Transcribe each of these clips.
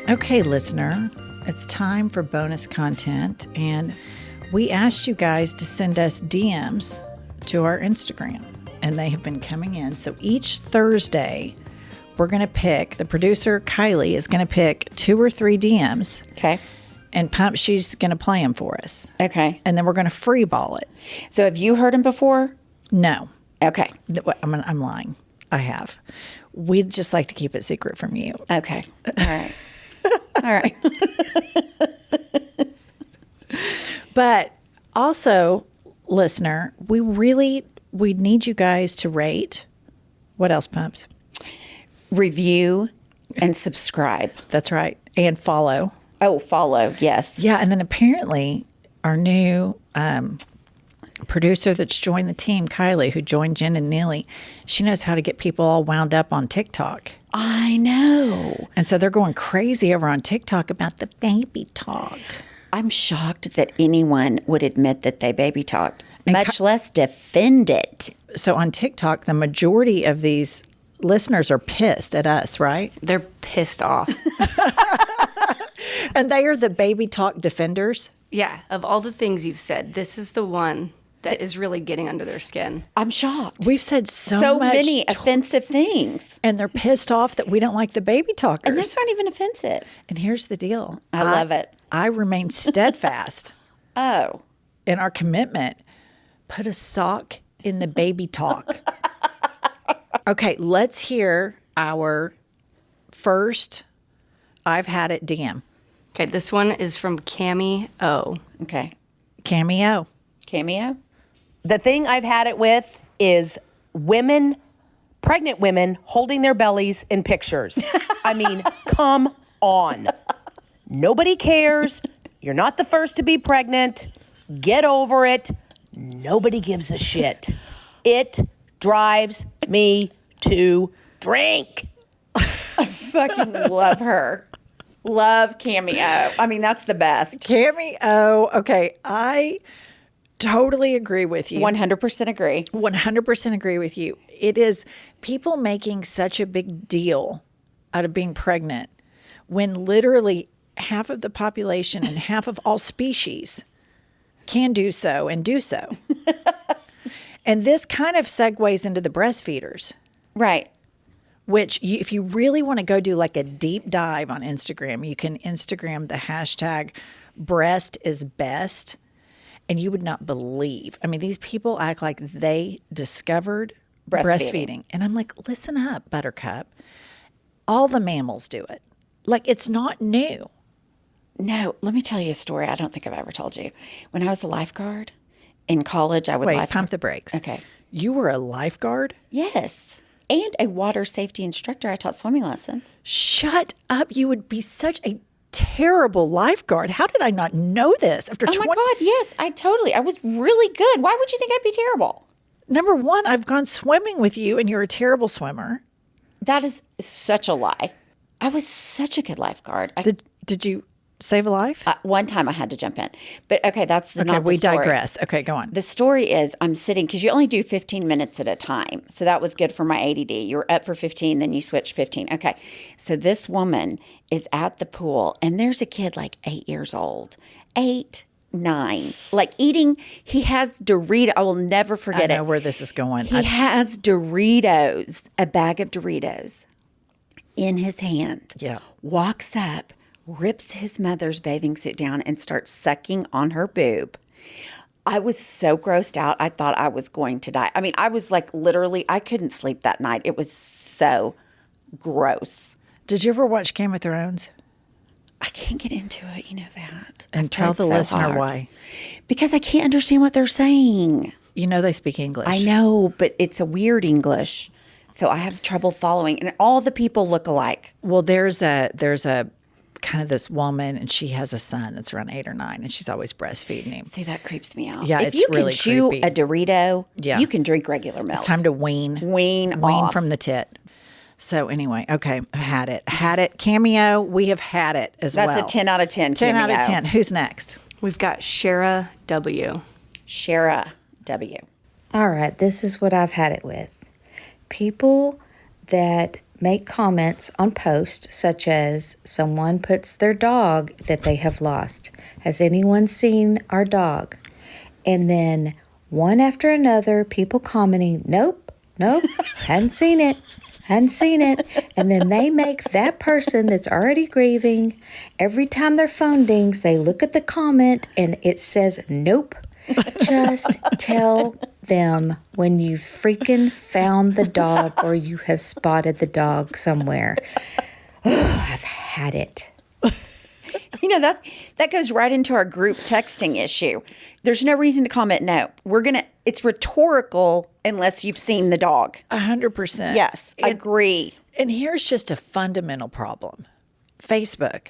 Okay, listener, it's time for bonus content, and we asked you guys to send us DMs to our Instagram, and they have been coming in. So each Thursday, we're going to pick, the producer, Kylie, is going to pick 2 or 3 DMs. Okay. And she's going to play them for us. Okay. And then we're going to free ball it. So have you heard them before? No. Okay. I'm lying. I have. We'd just like to keep it secret from you. Okay. All right. All right. But also, listener, we need you guys to rate. What else, Pumps? Review and subscribe. That's right. And follow. Oh, follow. Yes. Yeah. And then apparently our new producer that's joined the team, Kylie, who joined Jen and Neely, she knows how to get people all wound up on TikTok. I know. And so they're going crazy over on TikTok about the baby talk. I'm shocked that anyone would admit that they baby talked, much less defend it. So on TikTok, the majority of these listeners are pissed at us, right? They're pissed off. And they are the baby talk defenders. Yeah, of all the things you've said, this is the one that is really getting under their skin. I'm shocked. We've said so many offensive things. And they're pissed off that we don't like the baby talkers. And that's not even offensive. And here's the deal. I love it. I remain steadfast Oh. in our commitment. Put a sock in the baby talk. Okay, let's hear our first I've Had It DM. Okay, this one is from Cammy O. Okay. Cameo. The thing I've had it with is women, pregnant women, holding their bellies in pictures. I mean, come on. Nobody cares. You're not the first to be pregnant. Get over it. Nobody gives a shit. It drives me to drink. I fucking love her. Love Cameo. I mean, that's the best. Cameo. Okay, I totally agree with you. 100% agree. 100% agree with you. It is people making such a big deal out of being pregnant when literally half of the population and half of all species can do so and do so. And this kind of segues into the breastfeeders. Right. Which, if you really want to go do like a deep dive on Instagram, you can Instagram the hashtag #breastisbest, and you would not believe. I mean, these people act like they discovered breastfeeding. And I'm like, listen up, Buttercup. All the mammals do it. Like, it's not new. No, let me tell you a story I don't think I've ever told you. When I was a lifeguard in college, I would Wait, pump the brakes. Okay. You were a lifeguard? Yes. And a water safety instructor. I taught swimming lessons. Shut up. You would be such a terrible lifeguard. How did I not know this? After Oh my God, yes, I was really good. Why would you think I'd be terrible? Number one, I've gone swimming with you and you're a terrible swimmer. That is such a lie. I was such a good lifeguard. Did you save a life? One time I had to jump in. But okay, that's not the story. We digress. Okay, go on. The story is I'm sitting, because you only do 15 minutes at a time. So that was good for my ADD. You were up for 15, then you switch 15. Okay. So this woman is at the pool, and there's a kid like 8 years old. 8, 9. Like eating, he has Doritos. I will never forget it. I know where this is going. He has Doritos, a bag of Doritos in his hand. Yeah. Walks up, rips his mother's bathing suit down and starts sucking on her boob. I was so grossed out. I thought I was going to die. I mean, I was like literally, I couldn't sleep that night. It was so gross. Did you ever watch Game of Thrones? I can't get into it. You know that. And tell the listener why. Because I can't understand what they're saying. You know they speak English. I know, but it's a weird English. So I have trouble following. And all the people look alike. Well, there's a kind of this woman, and she has a son that's around 8 or 9, and she's always breastfeeding him. See, that creeps me out. Yeah, if it's you really can chew creepy. a Dorito, Yeah. you can drink regular milk. It's time to wean off. from the tit. So anyway, okay, had it. Cameo, we have had it as well. That's a 10 out of 10. 10 out of Cameo. 10. Who's next? We've got Shara W. Shara W. All right, this is what I've had it with. People that make comments on posts such as someone puts their dog that they have lost. Has anyone seen our dog? And then one after another, people commenting, nope, hadn't seen it. And then they make that person that's already grieving, every time their phone dings, they look at the comment and it says, nope. Just tell them when you freaking found the dog or you have spotted the dog somewhere. I've had it. You know, that goes right into our group texting issue. There's no reason to comment no. It's rhetorical unless you've seen the dog. 100%. Yes, agree. And here's just a fundamental problem. Facebook.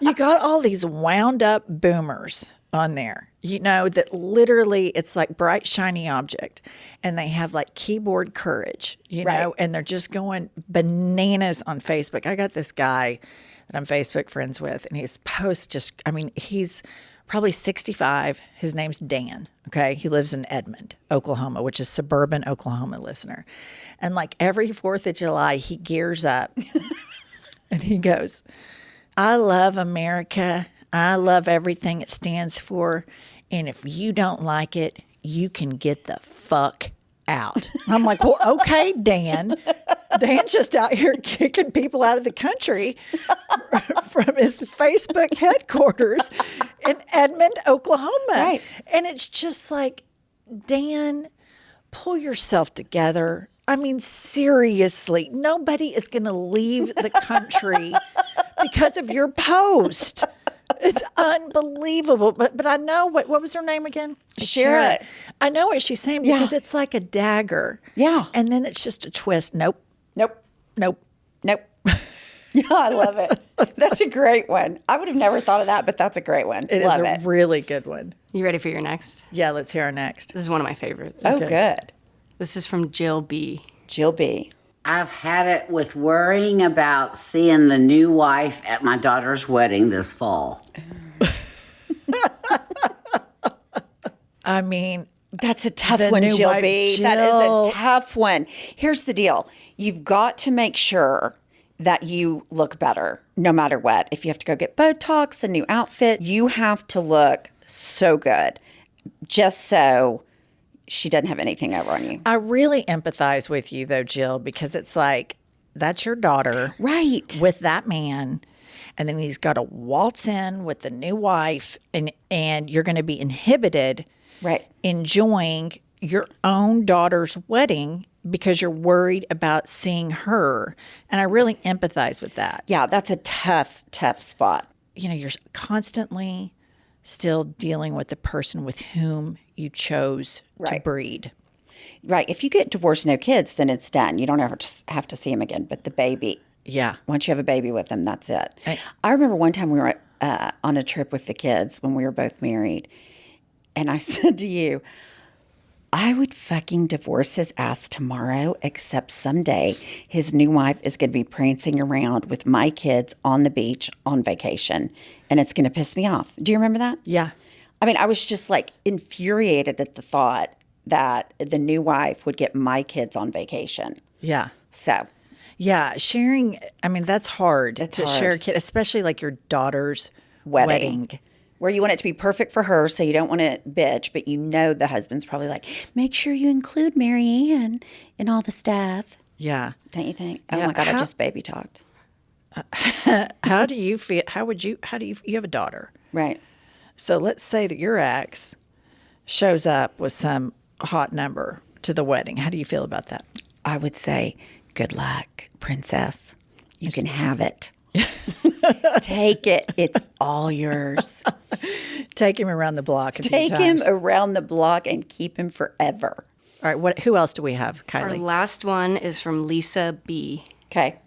You got all these wound up boomers on there, you know, that literally it's like bright, shiny object. And they have like keyboard courage, you know, and they're just going bananas on Facebook. I got this guy that I'm Facebook friends with, and his posts he's probably 65. His name's Dan. Okay. He lives in Edmond, Oklahoma, which is suburban Oklahoma, listener. And like every 4th of July, he gears up and he goes, I love America. I love everything it stands for. And if you don't like it, you can get the fuck out. And I'm like, well, okay, Dan. Dan's just out here kicking people out of the country from his Facebook headquarters in Edmond, Oklahoma. Right. And it's just like, Dan, pull yourself together. I mean, seriously, nobody is going to leave the country because of your post. It's unbelievable. But I know, what was her name again? Shara. I know what she's saying because it's like a dagger. Yeah. And then it's just a twist. Nope. Yeah, I love it. That's a great one. I would have never thought of that, but that's a great one. It is a really good one. You ready for your next? Yeah, let's hear our next. This is one of my favorites. Oh, good. This is from Jill B. Jill B. I've had it with worrying about seeing the new wife at my daughter's wedding this fall. I mean, That's a tough The one, new Jill wife, B. That Jill. is a tough one. Here's the deal. You've got to make sure that you look better no matter what. If you have to go get Botox, a new outfit, you have to look so good just so she doesn't have anything over on you. I really empathize with you, though, Jill, because it's like, that's your daughter. Right. With that man. And then he's got to waltz in with the new wife, and you're going to be inhibited Right. enjoying your own daughter's wedding because you're worried about seeing her. And I really empathize with that. Yeah, that's a tough spot. You know, you're constantly still dealing with the person with whom you chose to Right. breed. Right. If you get divorced, no kids, then it's done. You don't ever have to see him again. But the baby, Yeah. once you have a baby with them, that's it. Right. I remember one time we were on a trip with the kids when we were both married. And I said to you, I would fucking divorce his ass tomorrow, except someday his new wife is going to be prancing around with my kids on the beach on vacation. And it's going to piss me off. Do you remember that? Yeah. I mean, I was just like infuriated at the thought that the new wife would get my kids on vacation. Yeah. So, Yeah. Sharing, I mean, that's hard to hard. share a kid, especially like your daughter's Wedding. wedding. where you want it to be perfect for her, so you don't want to bitch, but you know the husband's probably like, make sure you include Mary Ann in all the stuff. Yeah. Don't you think? Oh Yeah, my God, I how- just baby talked. How do you feel? You have a daughter. Right. So let's say that your ex shows up with some hot number to the wedding. How do you feel about that? I would say, good luck, princess. You can have it. Take it. It's all yours. Take him around the block. A few Take him times. around the block and keep him forever. All right. Who else do we have, Our Kylie? last one is from Lisa B. Okay.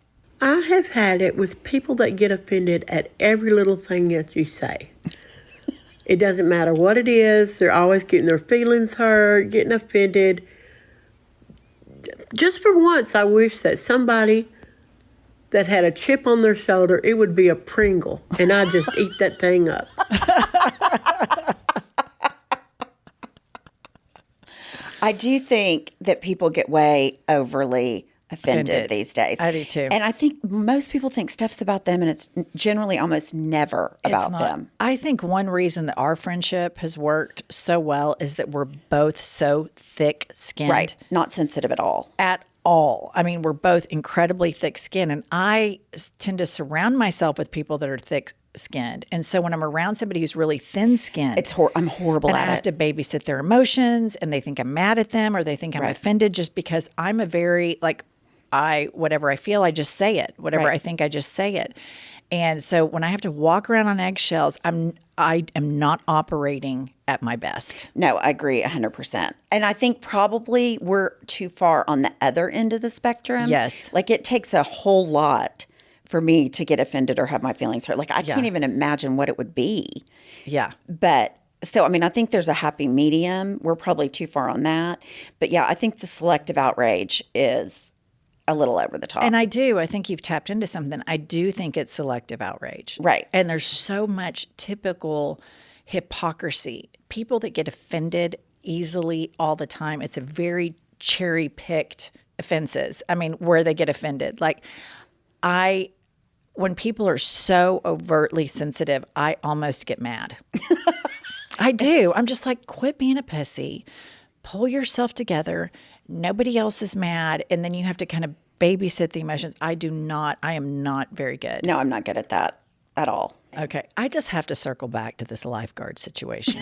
I have had it with people that get offended at every little thing that you say. It doesn't matter what it is, they're always getting their feelings hurt, getting offended. Just for once, I wish that somebody that had a chip on their shoulder, it would be a Pringle, and I'd just eat that thing up. I do think that people get way overly offended these days. I do too. And I think most people think stuff's about them, and it's generally almost never about It's not. them. I think one reason that our friendship has worked so well is that we're both so thick-skinned. Right. Not sensitive at all. At all. I mean, we're both incredibly thick-skinned, and I tend to surround myself with people that are thick-skinned. And so when I'm around somebody who's really thin-skinned, I'm horrible and at I have it. to babysit their emotions, and they think I'm mad at them, or they think I'm offended just because I'm a very whatever I feel, I just say it. Whatever I think, I just say it. And so when I have to walk around on eggshells, I am not operating at my best. No, I agree 100%. And I think probably we're too far on the other end of the spectrum. Yes. Like it takes a whole lot for me to get offended or have my feelings hurt. Like I can't even imagine what it would be. Yeah. But so, I mean, I think there's a happy medium. We're probably too far on that. But yeah, I think the selective outrage is a little over the top. And I think you've tapped into something. I do think it's selective outrage. Right. And there's so much typical hypocrisy. People that get offended easily all the time. It's a very cherry-picked offenses. I mean, where they get offended. Like when people are so overtly sensitive, I almost get mad. I do. I'm just like, quit being a pussy. Pull yourself together. Nobody else is mad. And then you have to kind of babysit the emotions. I am not very good. No, I'm not good at that at all. Okay. I just have to circle back to this lifeguard situation.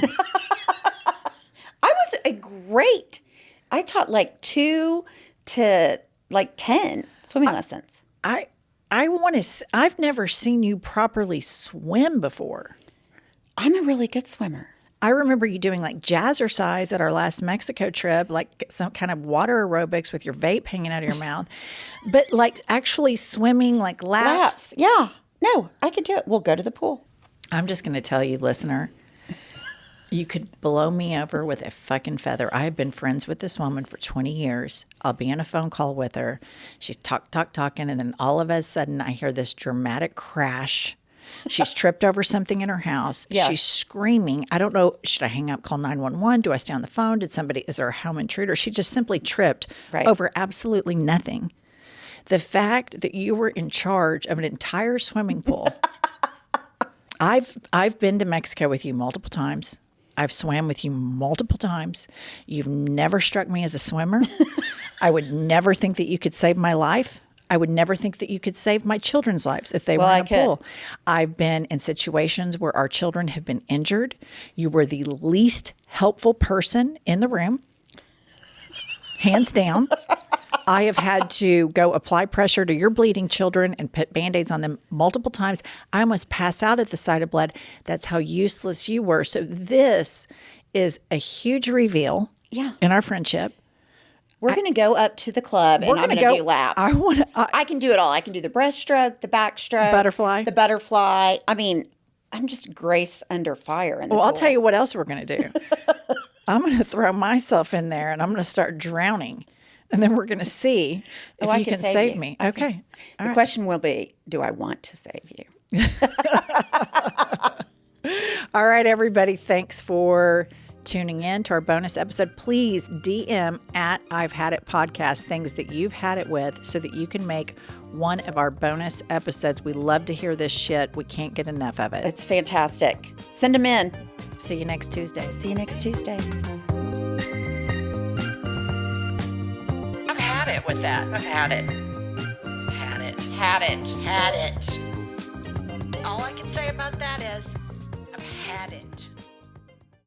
I taught like 2 to like 10 swimming lessons. I've never seen you properly swim before. I'm a really good swimmer. I remember you doing like jazzercise at our last Mexico trip, like some kind of water aerobics with your vape hanging out of your mouth. But like actually swimming like laps. Yeah. No, I could do it. We'll go to the pool. I'm just going to tell you, listener, you could blow me over with a fucking feather. I have been friends with this woman for 20 years. I'll be on a phone call with her. She's talking, and then all of a sudden I hear this dramatic crash. She's tripped over something in her house. Yes. She's screaming. I don't know, should I hang up, call 911? Do I stay on the phone? Is there a home intruder? She just simply tripped over absolutely nothing. The fact that you were in charge of an entire swimming pool. I've been to Mexico with you multiple times. I've swam with you multiple times. You've never struck me as a swimmer. I would never think that you could save my life. I would never think that you could save my children's lives if they were in a pool. I've been in situations where our children have been injured. You were the least helpful person in the room, hands down. I have had to go apply pressure to your bleeding children and put Band-Aids on them multiple times. I almost pass out at the sight of blood. That's how useless you were. So this is a huge reveal in our friendship. We're going to go up to the club and I'm going to do laps. I can do it all. I can do the breaststroke, the backstroke, Butterfly. the butterfly. I mean, I'm just grace under fire. In the Well, I'll pool. tell you what else we're going to do. I'm going to throw myself in there and I'm going to start drowning. And then we're going to see if I you can save me. Okay. The question will be, do I want to save you? All right, everybody. Thanks for tuning in to our bonus episode. Please DM at I've Had It Podcast things that you've had it with so that you can make one of our bonus episodes. We love to hear this shit. We can't get enough of it. It's fantastic. Send them in. See you next Tuesday. See you next Tuesday. I've had it with that. I've had it. Had it. Had it. Had it. All I can say about that is I've had it.